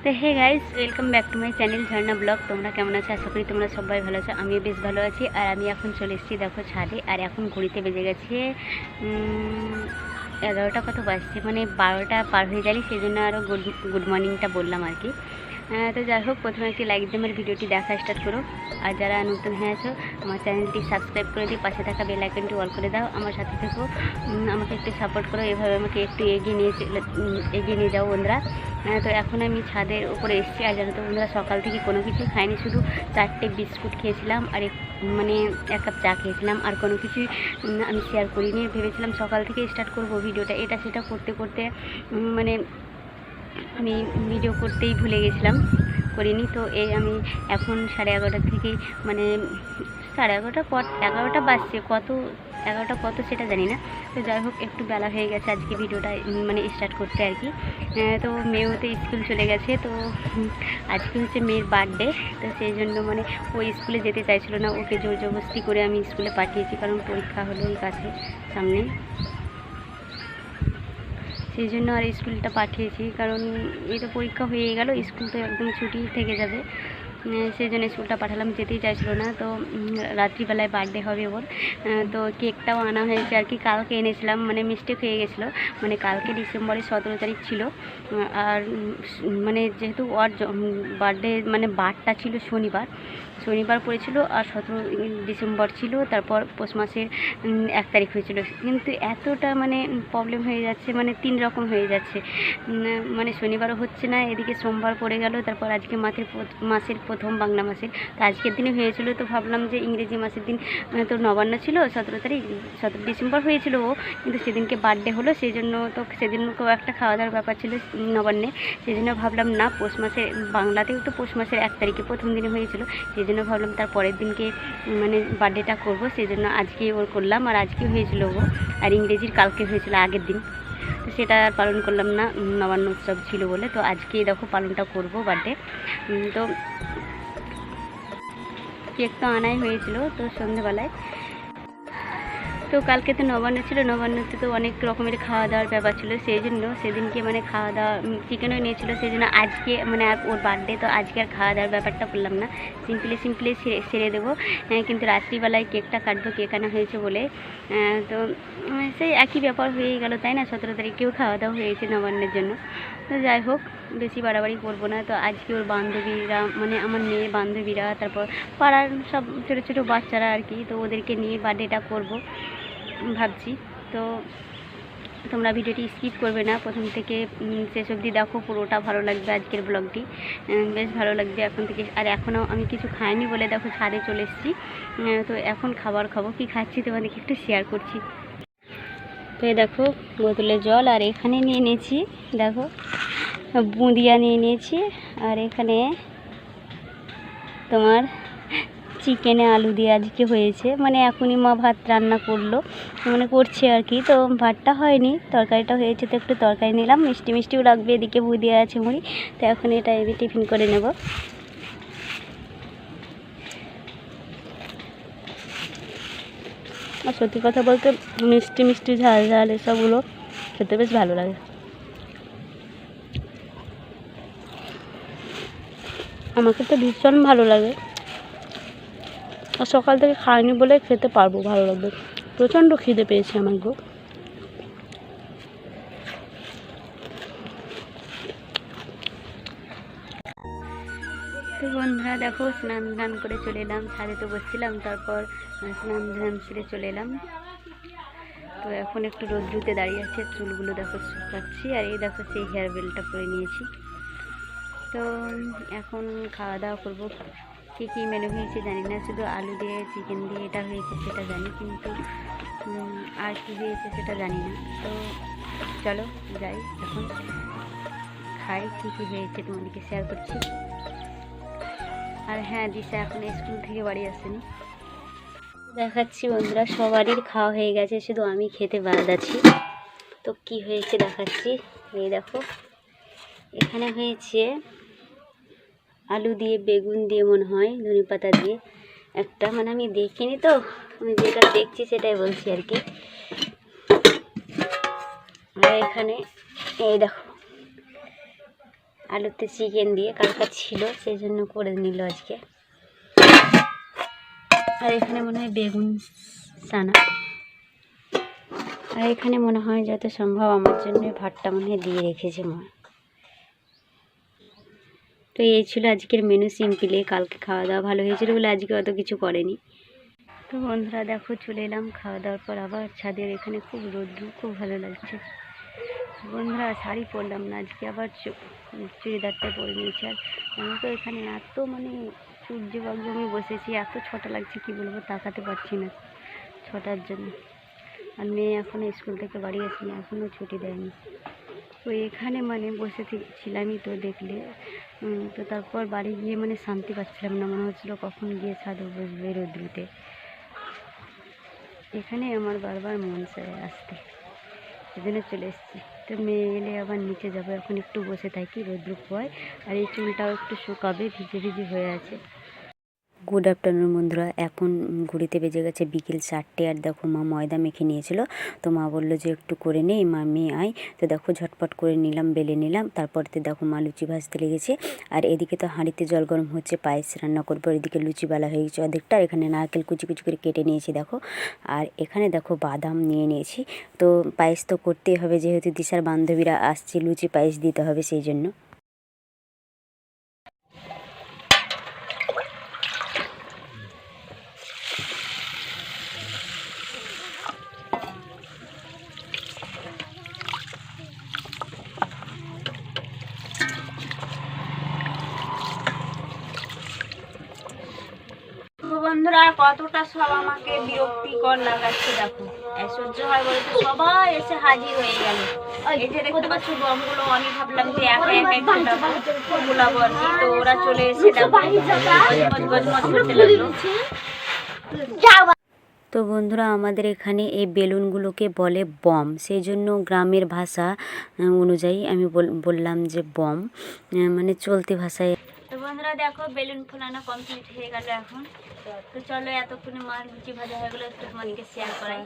তো hey guys, welcome back to my channel Jharna vlog. তোমরা কেমন আছো? আশা করি তোমরা সবাই ভালো আছো। আমিও বেশ ভালো আছি। আর আমি এখন চলে এসেছি দেখো ছাদে। আর এখন ঘড়িতে বেজে গেছে 11টা, কত বাজছে মানে 12টা পার হয়ে যায়নি, সেই জন্য আরও গুড মর্নিংটা বললাম আর কি। তো যাই হোক, প্রথমে একটি লাইক দিয়ে আমার ভিডিওটি দেখা স্টার্ট করো। আর যারা নতুন হয়ে আছো আমার চ্যানেলটি সাবস্ক্রাইব করে দিই, পাশে থাকা বেল আইকনটি অল করে দাও। আমার সাথে থেকো, আমাকে একটু সাপোর্ট করো, এভাবে আমাকে একটু এগিয়ে নিয়ে যাও বন্ধুরা। তো এখন আমি ছাদের উপরে এসেছি। আর জানো তো বন্ধুরা, সকাল থেকে কোনো কিছুই খাইনি, শুধু 4টে বিস্কুট খেয়েছিলাম আর মানে 1 কাপ চা খেয়েছিলাম। আর কোনো কিছুই আমি শেয়ার করিনি। ভেবেছিলাম সকাল থেকে স্টার্ট করব ভিডিওটা, এটা সেটা করতে করতে মানে আমি ভিডিও করতেই ভুলে গেছিলাম, করিনি। তো এই আমি এখন 11:30 থেকে মানে 11:30 পর 11টা বাজছে, 11টা কত সেটা জানি না। তো যাই হোক, একটু বেলা হয়ে গেছে আজকে ভিডিওটা মানে স্টার্ট করতে আর কি। তো মেয়েও তো স্কুল চলে গেছে। তো আজকে হচ্ছে মেয়ের বার্থডে। তো সেই জন্য মানে ও স্কুলে যেতে চাইছিল না, ওকে জোর জবরদস্তি করে আমি স্কুলে পাঠিয়েছি, কারণ পরীক্ষা হলো এই কাছে সামনে, সেই জন্য আর স্কুলটা পাঠিয়েছি। কারণ এই তো পরীক্ষা হয়ে গেল, স্কুল তো একদম ছুটি থেকে যাবে, সেই জন্য স্কুলটা পাঠালাম, যেতেই চাইছিল না। তো রাত্রিবেলায় বার্থডে হবে ওর। তো কেকটাও আনা হয়েছে আর কি, কালকে এনেছিলাম, মানে মিস্টেক হয়ে গেছিলো। মানে কালকে ডিসেম্বরের 17 তারিখ ছিল। আর মানে যেহেতু ওর বার্থডে মানে বারটা ছিল শনিবার পড়েছিল, আর 17 ডিসেম্বর ছিল, তারপর পৌষ মাসের 1 তারিখ হয়েছিল। কিন্তু এতটা মানে প্রবলেম হয়ে যাচ্ছে, মানে 3 রকম হয়ে যাচ্ছে। মানে শনিবারও হচ্ছে না, এদিকে সোমবার পড়ে গেল, তারপর আজকে মাসের প্রথম বাংলা মাসের। তো আজকের দিনে হয়েছিল, তো ভাবলাম যে ইংরেজি মাসের দিন তো নবান্ন ছিল 17 ডিসেম্বর হয়েছিল ও, কিন্তু সেদিনকে বার্থডে হলো, সেই জন্য তো সেদিনকেও একটা খাওয়া দাওয়ার ব্যাপার ছিল নবান্নে। সেই জন্য ভাবলাম না, পৌষ মাসে বাংলাতেও তো পৌষ মাসের 1 তারিখে প্রথম দিনে হয়েছিল, সেই জন্য ভাবলাম তার পরের দিনকে মানে বার্থডেটা করবো, সেই জন্য আজকে ওর করলাম। আর আজকে হয়েছিল ও, আর ইংরেজির কালকে হয়েছিল আগের দিন। তো সেটা আর পালন করলাম না, নবান্ন উৎসব ছিল বলে। তো আজকে দেখো পালনটা করবো বার্থডে। তো কেক তো আনাই হয়েছিল তো সন্ধ্যেবেলায়। তো কালকে তো নবান্ন ছিল, নবান্নতে তো অনেক রকমের খাওয়া দাওয়ার ব্যাপার ছিল, সেই জন্য সেদিনকে মানে খাওয়া দাওয়া চিকেনও নিয়েছিল, সেই জন্য আজকে মানে ওর বার্থডে, তো আজকে আর খাওয়া দাওয়ার ব্যাপারটা করলাম না, সিম্পলি সেরে দেবো। কিন্তু রাত্রিবেলায় কেকটা কাটবো, কেক আনা হয়েছে বলে। তো সেই একই ব্যাপার হয়ে গেল, তাই না? 17 তারিখেও খাওয়া দাওয়া হয়েছে নবান্নের জন্য। তো যাই হোক, বেশি বাড়াবাড়ি করবো না। তো আজকে ওর বান্ধবীরা, মানে আমার মেয়ে বান্ধবীরা, তারপর পাড়ার সব ছোটো ছোটো বাচ্চারা আর কি, তো ওদেরকে নিয়ে বার্থডেটা করবো ভাবছি। তো তোমরা ভিডিওটি স্কিপ করবে না, প্রথম থেকে শেষ অবধি দেখো, পুরোটা ভালো লাগবে আজকের ব্লগটি, বেশ ভালো লাগবে এখন থেকে। আর এখনও আমি কিছু খাইনি বলে দেখো ছাদে চলে এসেছি। তো এখন খাবার খাবো, কি খাচ্ছি তোমাদেরকে একটু শেয়ার করছি। তো এই দেখো বোতলে জল, আর এখানে নিয়ে নিয়েছি দেখো বুঁদিয়া নিয়ে নিয়েছি, আর এখানে তোমার চিকেনে আলু দিয়ে আজকে হয়েছে, মানে এখনই মা ভাত রান্না করলো, মানে করছে আর কি। তো ভাতটা হয়নি, তরকারিটা হয়েছে, তো একটু তরকারি নিলাম, মিষ্টিও লাগবে, এদিকে বুঁদিয়া আছে মুড়ি। তো এখন এটা টিফিন করে নেব। আর সত্যি কথা বলতে মিষ্টি ঝাল ঝাল এসবগুলো খেতে বেশ ভালো লাগে। আমাকে তো ভীষণ ভালো লাগে, আর সকাল থেকে খাইনি বলে খেতে পারবো, ভালো লাগবে। প্রচণ্ড খিদে পেয়েছে আমার গো। তো বন্ধুরা দেখো, স্নান করে চলে এলাম ছাদে, তো বসছিলাম, তারপর স্নান সেরে চলে এলাম। তো এখন একটু রোদ্রুতে দাঁড়িয়ে আছে, চুলগুলো দেখো শুকাচ্ছি, আর এই দেখো সেই হেয়ার বেলটা পরে নিয়েছি। তো এখন খাওয়া দাওয়া করবো। কী মেনু হয়েছে জানি না, শুধু আলু দিয়ে চিকেন দিয়ে এটা হয়েছে সেটা জানি, কিন্তু আর কী হয়েছে সেটা জানি না। তো চলো যাই, এখন খাই, কী হয়েছে তোমাদেরকে শেয়ার করছি। আর হ্যাঁ, দিশা এখন স্কুল থেকে বাড়ি আসেনি। দেখাচ্ছি বন্ধুরা, সবারই খাওয়া হয়ে গেছে, শুধু আমি খেতে বাদ আছি। তো কি হয়েছে দেখাচ্ছি, এই দেখো এখানে হয়েছে আলু দিয়ে, বেগুন দিয়ে, মনে হয় ধনেপাতা দিয়ে একটা, মানে আমি দেখিনি, তো আমি যেটা দেখছি সেটাই বলছি আর কি। আর এখানে এই দেখো আলুতে চিকেন দিয়ে, কালকা ছিল সেই জন্য করে নিল আজকে। আর এখানে মনে হয় বেগুন ছানা, আর এখানে মনে হয় যত সম্ভব আমার জন্য ভাতটা মনে হয় দিয়ে রেখেছে মা। তো এই ছিল আজকের মেনু, সিম্পলি। কালকে খাওয়া দাওয়া ভালো হয়েছিল বলে আজকে অত কিছু করেনি। তো বন্ধুরা দেখো চলে এলাম খাওয়া দাওয়ার পর আবার ছাদের এখানে খুব রোদ্র, খুব ভালো লাগছে। বন্ধুরা শাড়ি পরলাম না আজকে, আবার চুড়িদারটা পরে নিয়েছি। আর আমি তো এখানে এত মানে সূর্য বাগজমে বসেছি, এত ছটা লাগছে কি বলবো, তাকাতে পারছি না ছটার জন্য। আর মেয়ে এখনও স্কুল থেকে বাড়ি আসেনি, এখনও ছুটি দেয়নি। তো এখানে মানে বসে ছিলামই, তো দেখলে তো তারপর বাড়ি গিয়ে মানে শান্তি পাচ্ছিলাম না, মনে হচ্ছিলো কখন গিয়ে ছাদে বসবে রোদ্রুতে। এখানে আমার বারবার মন চায় আসতে, সেজন্য চলে এসেছি। তো মেয়ে এলে আবার নিচে যাবো, এখন একটু বসে থাকি রোদ্র পোয়ায়। আর এই চুলটাও একটু শুকাবে, ভিজে ভিজে হয়ে আছে। গুড আফটারনুন বন্ধুরা, এখন ঘড়িতে বেজে গেছে বিকেল 4টে। আর দেখো মা ময়দা মেখে নিয়েছিল, তো মা বললো যে একটু করে নেই মা, মেয়ে আয়। তো দেখো ঝটপট করে নিলাম, বেলে নিলাম। তারপরতে দেখো মা লুচি ভাজতে লেগেছে। আর এদিকে তো হাঁড়িতে জল গরম হচ্ছে, পায়েস রান্না করবো। এদিকে লুচি বেলা হয়ে গেছে অর্ধেকটা। আর এখানে নারকেল কুচি কুচি করে কেটে নিয়েছি দেখো। আর এখানে দেখো বাদাম নিয়ে নিয়েছি। তো পায়েস তো করতেই হবে, যেহেতু দিশার বান্ধবীরা আসছে, লুচি পায়েস দিতে হবে সেই জন্য। বন্ধুরা কতটা সব আমাকে বিরক্তিকর লাগাচ্ছে দেখো, সহ্য হয় বলতে সবাই এসে হাজির হয়ে গেল। এই যে দেখতে পাচ্ছ বমগুলো, আমি ভাবলাম যে একা একাই গুলাবো আর কি, তো ওরা চলে এসে গজমজ করতে লাগলো। তো বন্ধুরা আমাদের এখানে এই বেলুনগুলোকে বলে বম, সেই জন্য গ্রামের ভাষা অনুযায়ী আমি বললাম যে বম, মানে চলতি ভাষায়। তো বন্ধুরা দেখো বেলুন ফোলানো কমপ্লিট হয়ে গেল এখন। তো চলো এতক্ষণে মার লুচি ভাজা হয়ে গেলো, একটু তোমাদেরকে শেয়ার করাই।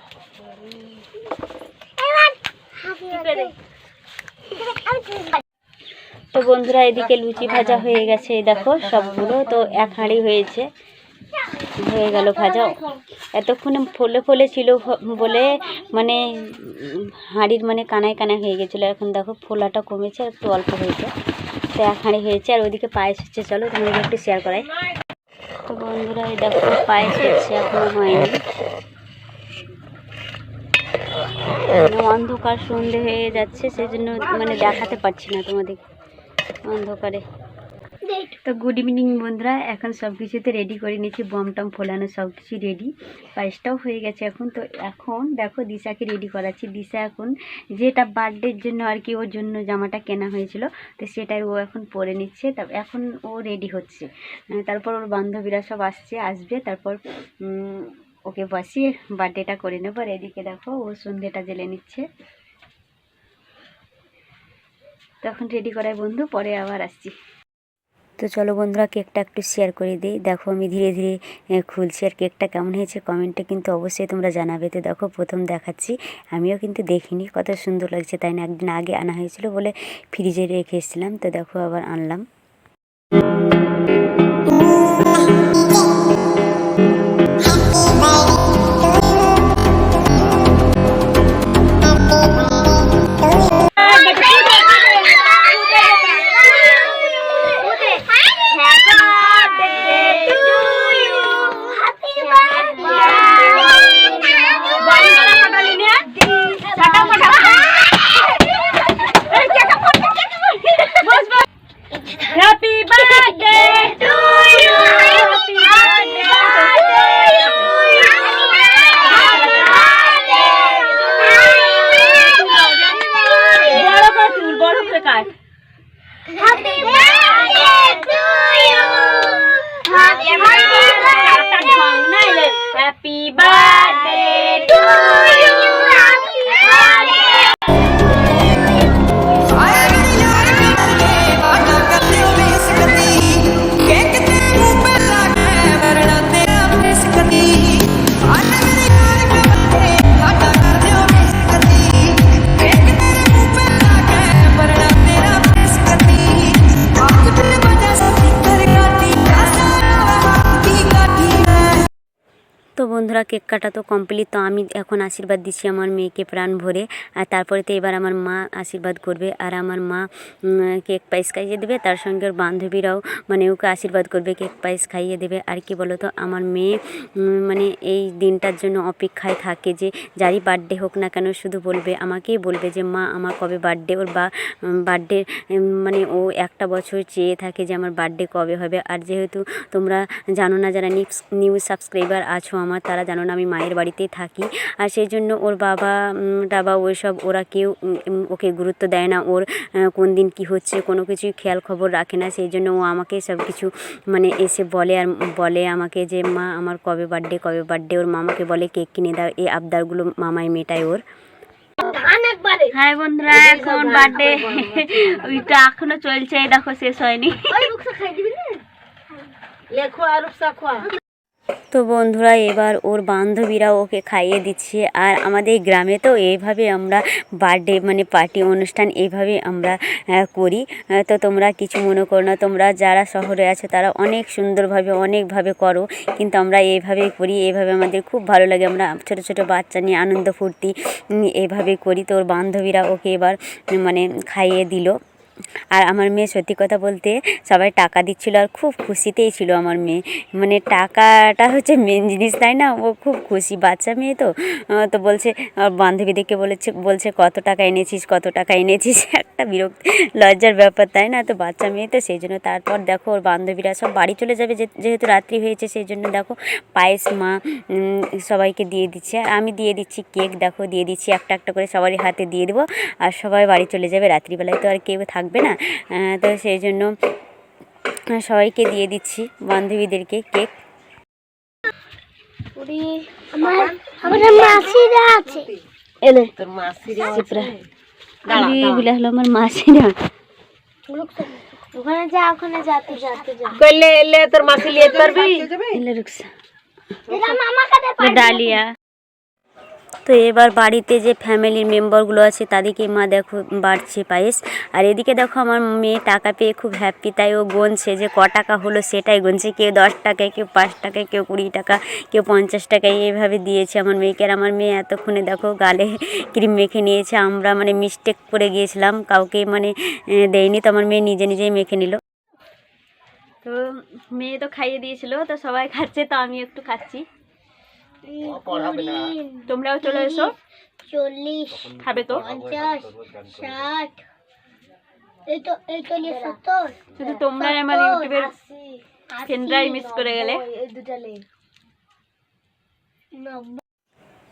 তো বন্ধুরা এদিকে লুচি ভাজা হয়ে গেছে দেখো সবগুলো, তো এক হাঁড়ি হয়ে গেল ভাজা। এতক্ষণে ফলে ফলে ছিল বলে মানে হাঁড়ির মানে কানায় কানায় হয়ে গেছিলো, এখন দেখো ফোলাটা কমেছে, একটু অল্প হয়েছে। তো এক হাঁড়ি হয়েছে। আর ওইদিকে পায়েস হচ্ছে, চলো তোমাদের একটু শেয়ার করাই। তো বন্ধুরা এই দেখো পায়েস হচ্ছে, এখনো হয়নি, অন্ধকার সন্ধে হয়ে যাচ্ছে, সেই জন্য মানে দেখাতে পারছি না তোমাদের অন্ধকারে। তো গুড ইভিনিং বন্ধুরা, এখন সব কিছুতে রেডি করে নিয়েছি, বম টম ফোলানো সব কিছু রেডি, পায়েসটাও হয়ে গেছে এখন। তো এখন দেখো দিশাকে রেডি করাচ্ছি। দিশা এখন যেটা বার্থডের জন্য আর কি, ওর জন্য জামাটা কেনা হয়েছিল, তো সেটাই ও এখন পরে নিচ্ছে। এখন ও রেডি হচ্ছে, তারপর ওর বান্ধবীরা সব আসবে, তারপর ওকে বসিয়ে বার্থডেটা করে নেবো। আর এদিকে দেখো ও সন্ধ্যেটা জেলে নিচ্ছে। তখন রেডি করাই বন্ধু, পরে আবার আসছি। তো চলো বন্ধুরা কেকটা একটু শেয়ার করে দিই। দেখো আমি ধীরে ধীরে খুলছি, আর কেকটা কেমন হয়েছে কমেন্টে কিন্তু অবশ্যই তোমরা জানাবে। তো দেখো প্রথম দেখাচ্ছি, আমিও কিন্তু দেখিনি, কত সুন্দর লাগছে তাই না। একদিন আগে আনা হয়েছিল বলে ফ্রিজে রেখে এসেছিলাম, তো দেখো আবার আনলাম। Happy birthday to you. তো বন্ধুরা কেক কাটা তো কমপ্লিট। তো আমি এখন আশীর্বাদ দিচ্ছি আমার মেয়েকে প্রাণ ভরে। আর তারপরে তো এবার আমার মা আশীর্বাদ করবে, আর আমার মা কেক পায়েস খাইয়ে দেবে, তার সঙ্গে ওর বান্ধবীরাও মানে ওকে আশীর্বাদ করবে, কেক পায়েস খাইয়ে দেবে। আর কি বলো তো, আমার মেয়ে মানে এই দিনটার জন্য অপেক্ষায় থাকে যে যারই বার্থডে হোক না কেন শুধু বলবে, আমাকেই বলবে যে মা আমার কবে বার্থডে। ওর বার্থডে মানে ও একটা বছর চেয়ে থাকে যে আমার বার্থডে কবে হবে। আর যেহেতু তোমরা জানো না, যারা নিউ সাবস্ক্রাইবার আছো আমার, তারা জানো না আমি মায়ের বাড়িতেই থাকি। আর সেই জন্য ওর বাবা টাবা ওইসব ওরা কেউ ওকে গুরুত্ব দেয় না। ওর কোন দিন কি হচ্ছে কোনো কিছুই খেয়াল খবর রাখে না। সেই জন্য ও আমাকে সব কিছু মানে এসে বলে, আর বলে আমাকে যে মা আমার কবে বার্থডে। ওর মামাকে বলে কেক কিনে দাও, এই আবদারগুলো মামাই মেটায় ওর। হ্যাঁ বন্ধুরা, এখন বার্থডে ওইটা এখনো চলছে, দেখো শেষ হয়নি। তো বন্ধুরা এবার ওর বান্ধবীরা ওকে খাইয়ে দিচ্ছে। আর আমাদের গ্রামে তো এইভাবে আমরা বার্থডে মানে পার্টি অনুষ্ঠান এইভাবে আমরা করি। তো তোমরা কিছু মনে করো না, তোমরা যারা শহরে আছো তারা অনেক সুন্দরভাবে অনেকভাবে করো, কিন্তু আমরা এইভাবেই করি। এইভাবে আমাদের খুব ভালো লাগে, আমরা ছোটো ছোটো বাচ্চা নিয়ে আনন্দ ফুর্তি এইভাবে করি। তো ওর বান্ধবীরা ওকে এবার মানে খাইয়ে দিল। আর আমার মেয়ে সত্যি কথা বলতে সবাই টাকা দিচ্ছিলো, আর খুব খুশিতেই ছিল আমার মেয়ে। মানে টাকাটা হচ্ছে মেন জিনিস, তাই না? ও খুব খুশি, বাচ্চা মেয়ে তো। তো বলছে বান্ধবীদেরকে বলছে কত টাকা এনেছিস একটা বিরক্ত লজ্জার ব্যাপার, তাই না? তো বাচ্চা মেয়ে তো সেই জন্য। তারপর দেখো ওর বান্ধবীরা সব বাড়ি চলে যাবে, যেহেতু রাত্রি হয়েছে, সেই জন্য দেখো পায়েস মা সবাইকে দিয়ে দিচ্ছে। আর আমি দিয়ে দিচ্ছি কেক, দেখো দিয়ে দিচ্ছি একটা একটা করে সবারই হাতে দিয়ে দেবো। আর সবাই বাড়ি চলে যাবে, রাত্রিবেলায় তো আর কেউ থাকবে না। তো সেই জন্য সবাইকে দিয়ে দিচ্ছি বান্ধবীদেরকে কেক। আমার মাসিরা আছে, এলে তোর মাসিরা আছে, এগুলা হলো আমার মাসিরা। ওখানে যা কইলে এলে তোর মাসি লিয়ে পারবি, এলে রুকসা ডালিয়া। তো এবার বাড়িতে যে ফ্যামিলির মেম্বারগুলো আছে তাদেরকে মা দেখো বাড়ছে পায়েস। আর এদিকে দেখো আমার মেয়ে টাকা পেয়ে খুব হ্যাপি, তাই ও গুনছে যে ক টাকা হলো সেটাই গুনছে। কেউ 10 টাকায়, কেউ 5 টাকায়, কেউ 20 টাকা, কেউ 50 টাকায় এইভাবে দিয়েছে আমার মেয়েকে। আর আমার মেয়ে এতক্ষণে দেখো গালে ক্রিম মেখে নিয়েছে। আমরা মানে মিস্টেক করে গিয়েছিলাম, কাউকে মানে দেয়নি, তো আমার মেয়ে নিজে নিজেই মেখে নিল। তো মেয়ে তো খাইয়ে দিয়েছিল, তো সবাই খাচ্ছে, তো আমি একটু খাচ্ছি। তোমরাও চলে এসো, 40 খাবে তো 50 60 শুধু তোমরাই আমার ইউটিউবের ফ্রেন্ডরাই মিস করে গেলে।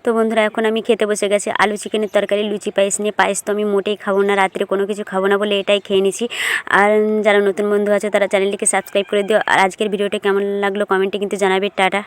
তো বন্ধুরা এখন আমি খেতে বসে গেছি আলু চিকেনের তরকারি, লুচি, পায়েস নিয়ে। পায়েস তো আমি মোটেই খাবো না, রাত্রে কোনো কিছু খাবো না বলে এটাই খেয়ে নিছি। আর যারা নতুন বন্ধু আছে তারা চ্যানেলটিকে সাবস্ক্রাইব করে দিও। আর আজকের ভিডিওটা কেমন লাগলো কমেন্টে কিন্তু জানাবে। টাটা।